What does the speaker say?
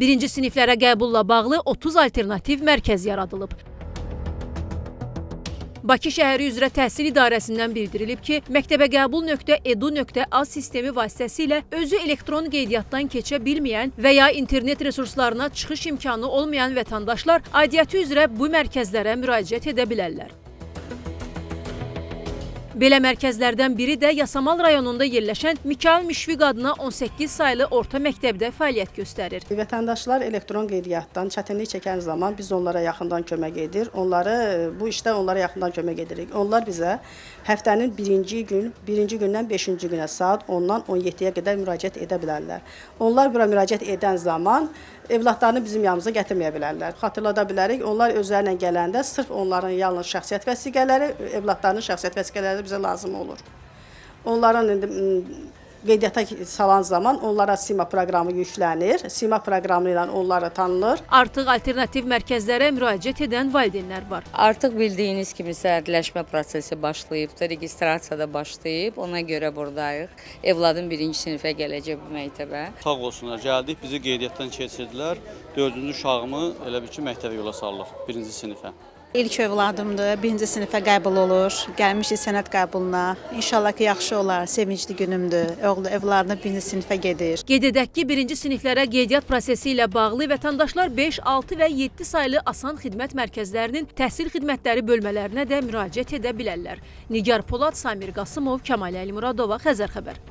Birinci siniflərə qəbulla bağlı 30 alternativ mərkəz yaradılıb. Bakı şəhəri üzrə təhsil idarəsindən bildirilib ki, məktəbəqəbul.edu.az sistemi vasitəsilə özü elektron qeydiyyatdan keçə bilməyən və ya internet resurslarına çıxış imkanı olmayan vətəndaşlar aidiyyəti üzrə bu mərkəzlərə müraciət edə bilərlər. Belə mərkəzlərdən biri də Yasamal rayonunda yerləşən Mikayıl Müşfiq adına 18 saylı orta məktəbdə fəaliyyət göstərir. Vətəndaşlar elektron qeydiyyatdan çətinlik çəkən zaman biz onlara yaxından kömək edir. Bu işdə onlara yaxından kömək edirik. Onlar bizə həftənin birinci gündən 5-ci günə saat 10-dan 17-yə qədər müraciət edə bilərlər. Onlar bura müraciət edən zaman evladlarını bizim yanımıza gətirməyə bilərlər. Xatırlada bilərik, onlar özlərinə gələndə sırf onların yalnız şəxsiyyət vəsiqələri, evladlarının şəxsiyyət vəsiqələri bizə lazım olur. Onların qeydiyyata salan zaman onlara SIMA proqramı yüklənir. SIMA proqramı ilə onlara tanınır. Artıq alternativ mərkəzlərə müraciət edən valideynlər var. Artıq bildiyiniz kimi səhərləşmə prosesi başlayıbdır, registrasiya da başlayıb. Ona görə buradayıq. Evladım birinci sinifə gələcək bu məktəbə. Sağ olsunlar, gəldik, bizi qeydiyyatdan keçirdilər. 4-cü uşağımı elə bir ki, məktəbə yola sallıq, birinci sinifə. İlk övladımdır, birinci sinifə qəbul olur, gəlmişik sənət qəbuluna. İnşallah ki, yaxşı olar, sevincli günümdür, evladını birinci sinifə gedir. Qeyd edək ki, birinci siniflərə qeydiyyat prosesi ilə bağlı vətəndaşlar 5, 6 və 7 saylı asan xidmət mərkəzlərinin təhsil xidmətləri bölmələrinə də müraciət edə bilərlər. Nigar Polad, Samir Qasımov, Kəmal Əlimuradova, Xəzər xəbər.